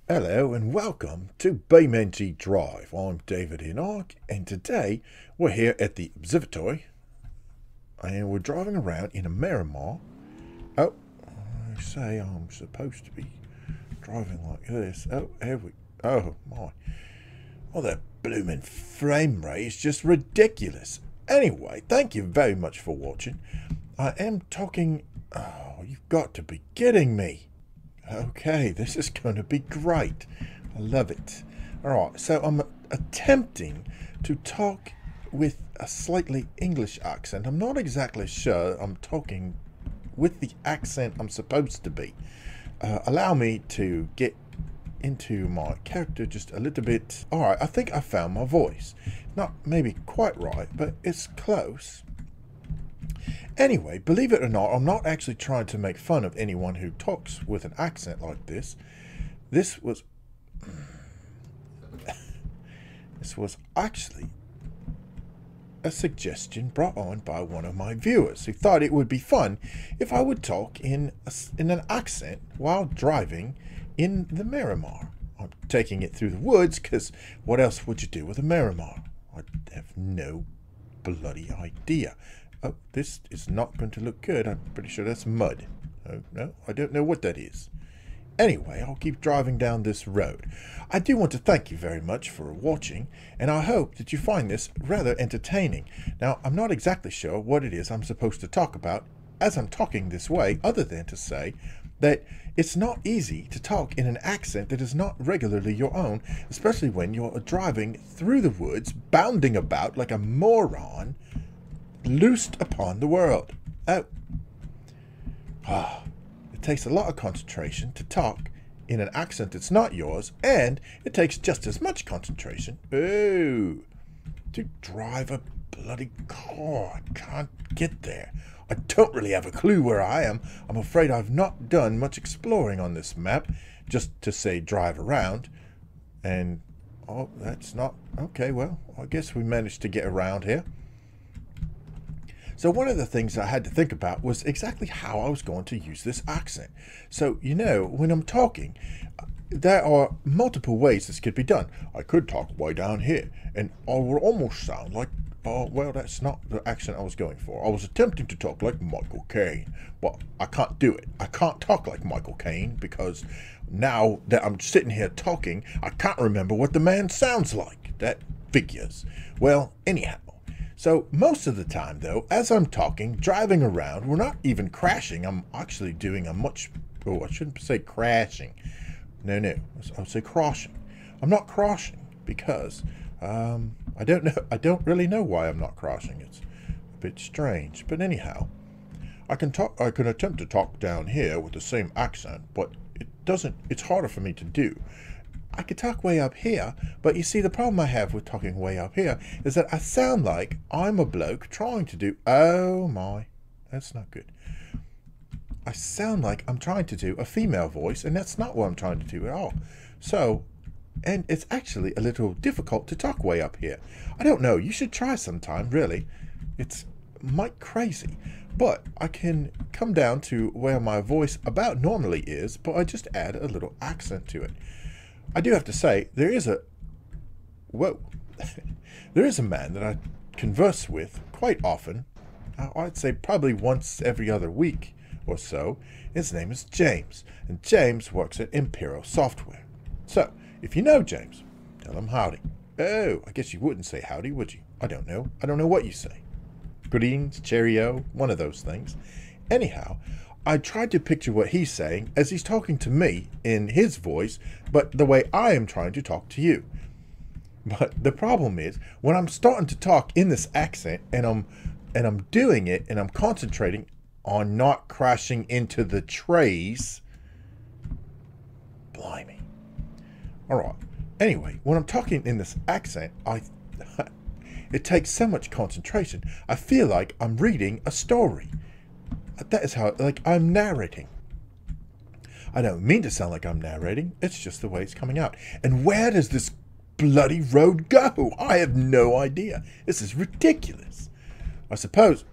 Hello and welcome to BeamNG.Drive. I'm davidinark and today we're here at the observatory and we're driving around in a Miramar. Oh, I say I'm supposed to be driving like this. Oh, here we... Oh, my. Oh, that blooming frame rate is just ridiculous. Anyway, thank you very much for watching. I am talking... Oh, you've got to be kidding me. Okay, this is going to be great. I love it. Alright, so I'm attempting to talk with a slightly English accent. I'm not exactly sure I'm talking with the accent I'm supposed to be. Allow me to get into my character just a little bit. Alright, I think I found my voice. Not maybe quite right, but it's close. Anyway, believe it or not, I'm not actually trying to make fun of anyone who talks with an accent like this. This was actually a suggestion brought on by one of my viewers who thought it would be fun if I would talk in an accent while driving in the Miramar. I'm taking it through the woods because what else would you do with a Miramar? I have no bloody idea. Oh, this is not going to look good. I'm pretty sure that's mud. Oh, no, I don't know what that is. Anyway, I'll keep driving down this road. I do want to thank you very much for watching, and I hope that you find this rather entertaining. Now, I'm not exactly sure what it is I'm supposed to talk about as I'm talking this way, other than to say that it's not easy to talk in an accent that is not regularly your own, especially when you're driving through the woods, bounding about like a moron, loosed upon the world. Oh. It takes a lot of concentration to talk in an accent that's not yours, and it takes just as much concentration to drive a bloody car. I can't get there. I don't really have a clue where I am. I'm afraid I've not done much exploring on this map, just to say drive around. And, oh, that's not... Okay, well, I guess we managed to get around here. So one of the things I had to think about was exactly how I was going to use this accent. So, you know, when I'm talking, there are multiple ways this could be done. I could talk way down here, and I would almost sound like, oh, well, that's not the accent I was going for. I was attempting to talk like Michael Caine, but I can't do it. I can't talk like Michael Caine because now that I'm sitting here talking, I can't remember what the man sounds like. That figures. Well, anyhow. So most of the time, though, as I'm talking, driving around, we're not even crashing. I'm actually doing a much... Oh, I shouldn't say crashing. No. I'll say crossing. I'm not crossing because I don't know. I don't really know why I'm not crossing. It's a bit strange. But anyhow, I can talk. I can attempt to talk down here with the same accent, but it doesn't. It's harder for me to do. I could talk way up here, but you see, the problem I have with talking way up here is that I sound like I'm a bloke trying to do... Oh my, that's not good. I sound like I'm trying to do a female voice, and that's not what I'm trying to do at all. So, and it's actually a little difficult to talk way up here. I don't know, you should try sometime, really. It's might crazy. But I can come down to where my voice about normally is, but I just add a little accent to it. I do have to say, there is a man that I converse with quite often. I'd say probably once every other week or so. His name is James, and James works at Imperial Software. So, if you know James, tell him howdy. Oh, I guess you wouldn't say howdy, would you? I don't know. I don't know what you say. Greetings, cheerio, one of those things. Anyhow, I tried to picture what he's saying as he's talking to me in his voice, but the way I am trying to talk to you. But the problem is, when I'm starting to talk in this accent, and I'm doing it, and I'm concentrating on not crashing into the trays. Blimey. Alright. Anyway, when I'm talking in this accent, it takes so much concentration. I feel like I'm reading a story. That is how, like, I'm narrating. I don't mean to sound like I'm narrating. It's just the way it's coming out. And where does this bloody road go? I have no idea. This is ridiculous. I suppose...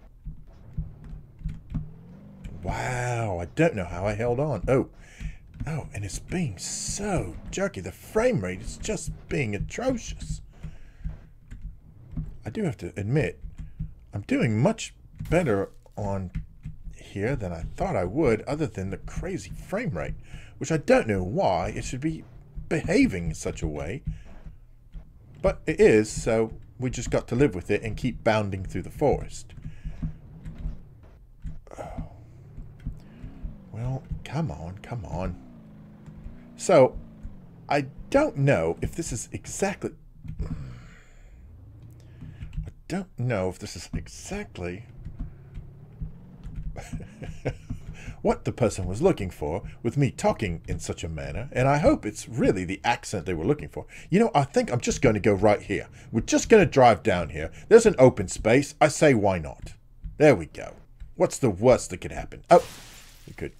Wow, I don't know how I held on. Oh, Oh, and it's being so jerky. The frame rate is just being atrocious. I do have to admit, I'm doing much better on here than I thought I would, other than the crazy frame rate, which I don't know why it should be behaving in such a way. But it is, so we just got to live with it and keep bounding through the forest. Oh. Well, come on, come on. So, I don't know if this is exactly... what the person was looking for with me talking in such a manner, and I hope it's really the accent they were looking for. You know, I think I'm just going to go right here. We're just going to drive down here. There's an open space. I say, why not? There we go. What's the worst that could happen? Oh, we could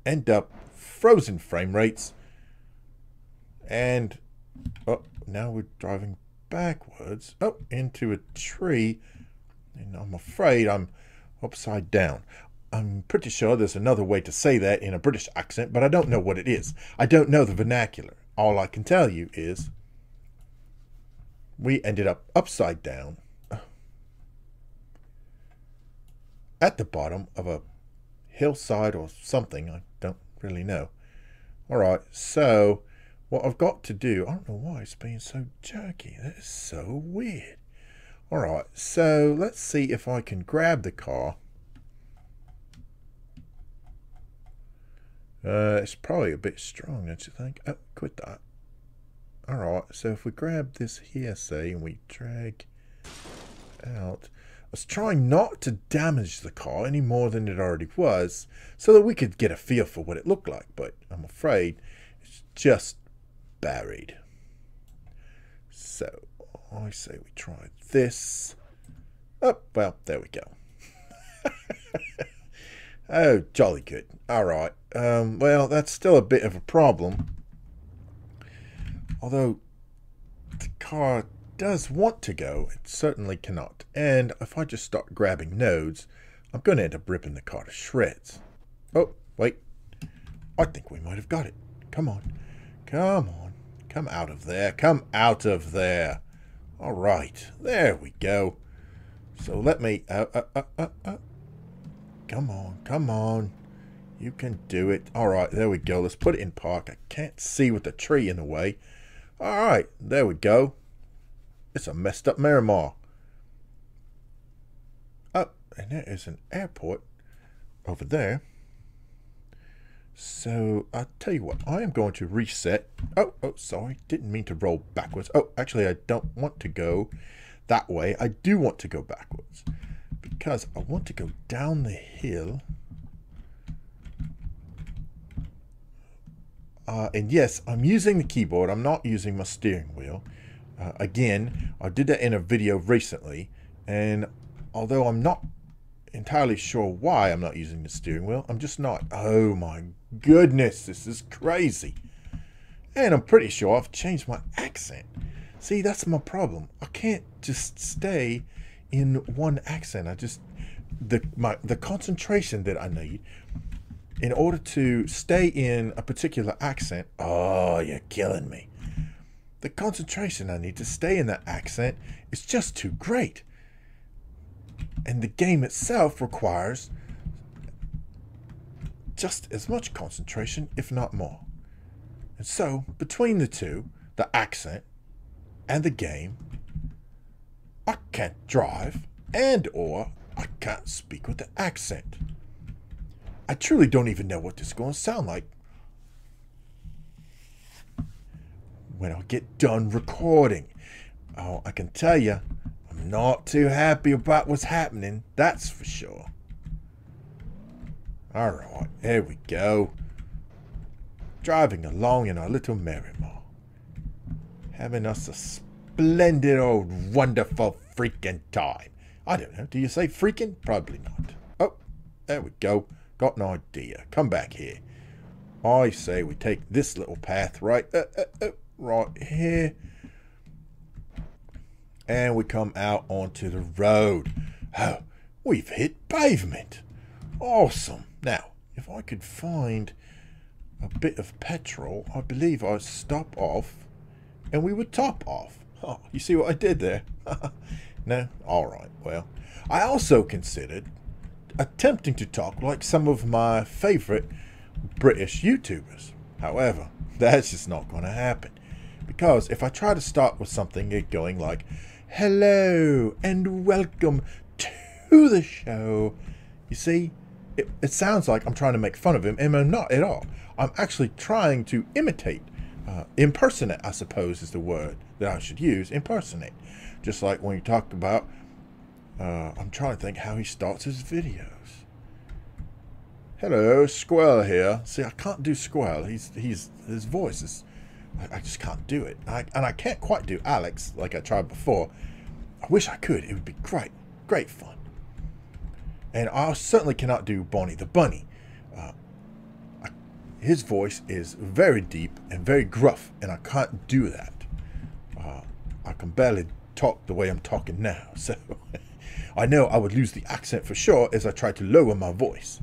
end up frozen frame rates. And, oh, now we're driving backwards. Oh, into a tree. And I'm afraid I'm upside down. I'm pretty sure there's another way to say that in a British accent, but I don't know what it is. I don't know the vernacular. All I can tell you is we ended up upside down at the bottom of a hillside or something. I don't really know. All right, so what I've got to do, I don't know why it's being so jerky. That is so weird. All right, so let's see if I can grab the car. It's probably a bit strong, don't you think? Oh, quit that. All right, so if we grab this here, say, and we drag out. I was trying not to damage the car any more than it already was, so that we could get a feel for what it looked like, but I'm afraid it's just buried. So I say we try this. Oh, well, there we go. Oh, jolly good. All right. Well, that's still a bit of a problem. Although the car does want to go, it certainly cannot. And if I just start grabbing nodes, I'm going to end up ripping the car to shreds. Oh, wait. I think we might have got it. Come on. Come on. Come out of there. Come out of there. All right. There we go. So let me... Come on. Come on. You can do it. All right. There we go. Let's put it in park. I can't see with the tree in the way. All right. There we go. It's a messed up Miramar. Oh, and there is an airport over there. So, I'll tell you what. I am going to reset. Oh, sorry. Didn't mean to roll backwards. Oh, actually, I don't want to go that way. I do want to go backwards, because I want to go down the hill. And yes, I'm using the keyboard. I'm not using my steering wheel. Again, I did that in a video recently, and although I'm not entirely sure why I'm not using the steering wheel, I'm just not. Oh my goodness, this is crazy. And I'm pretty sure I've changed my accent. See, that's my problem. I can't just stay in one accent. I just the concentration that I need in order to stay in a particular accent. Oh, you're killing me. The concentration I need to stay in that accent is just too great. And the game itself requires just as much concentration, if not more. And so, between the two, the accent and the game, I can't drive and or I can't speak with the accent. I truly don't even know what this is going to sound like when I get done recording. Oh, I can tell you, I'm not too happy about what's happening, that's for sure. Alright, here we go. Driving along in our little Miramar. Having us a splendid old wonderful freaking time. I don't know, do you say freaking? Probably not. Oh, there we go. Got an idea. Come back here. I say we take this little path right here, and we come out onto the road. Oh, we've hit pavement. Awesome. Now, if I could find a bit of petrol, I believe I'd stop off and we would top off. Oh, you see what I did there? No? Alright, well. I also considered attempting to talk like some of my favourite British YouTubers. However, that's just not going to happen. Because if I try to start with something going like, hello and welcome to the show, you see, it sounds like I'm trying to make fun of him, and I'm not at all. I'm actually trying to imitate, impersonate, I suppose is the word that I should use, impersonate. Just like when you talk about, I'm trying to think how he starts his videos. Hello, Squirrel here. See, I can't do Squirrel. His voice is, I just can't do it. And I can't quite do Alex like I tried before. I wish I could. It would be great fun. And I certainly cannot do Bonnie the Bunny. His voice is very deep and very gruff, and I can't do that. I can barely talk the way I'm talking now, so I know I would lose the accent for sure as I try to lower my voice.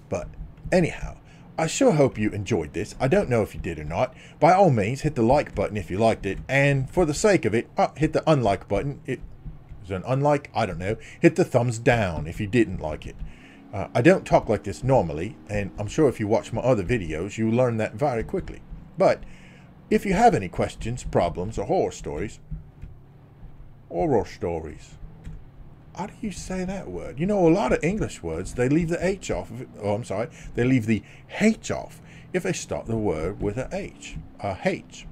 But anyhow, I sure hope you enjoyed this. I don't know if you did or not. By all means, hit the like button if you liked it, and for the sake of it, hit the unlike button. Is there an unlike? I don't know. Hit the thumbs down if you didn't like it. I don't talk like this normally, and I'm sure if you watch my other videos, you'll learn that very quickly. But if you have any questions, problems, or horror stories, how do you say that word? You know, a lot of English words, they leave the H off. They leave the H off if they start the word with a H. A H.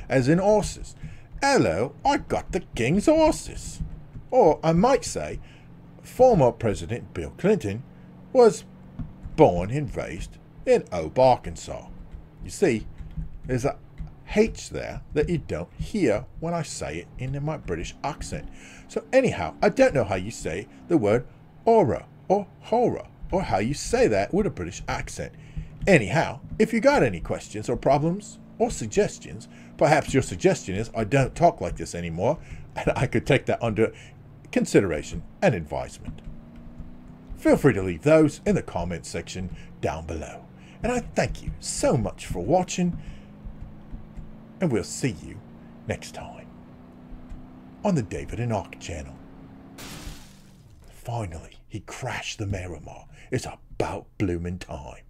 As in horses. Hello, I got the king's horses. Or I might say, former President Bill Clinton was born and raised in Obe, Arkansas. You see, there's a H there that you don't hear when I say it in my British accent. So anyhow, I don't know how you say the word aura or horror, or how you say that with a British accent. Anyhow, if you got any questions or problems or suggestions, perhaps your suggestion is I don't talk like this anymore, and I could take that under consideration and advisement. Feel free to leave those in the comments section down below. And I thank you so much for watching, and we'll see you next time on the David and Ark channel. Finally, he crashed the Miramar. It's about bloomin' time.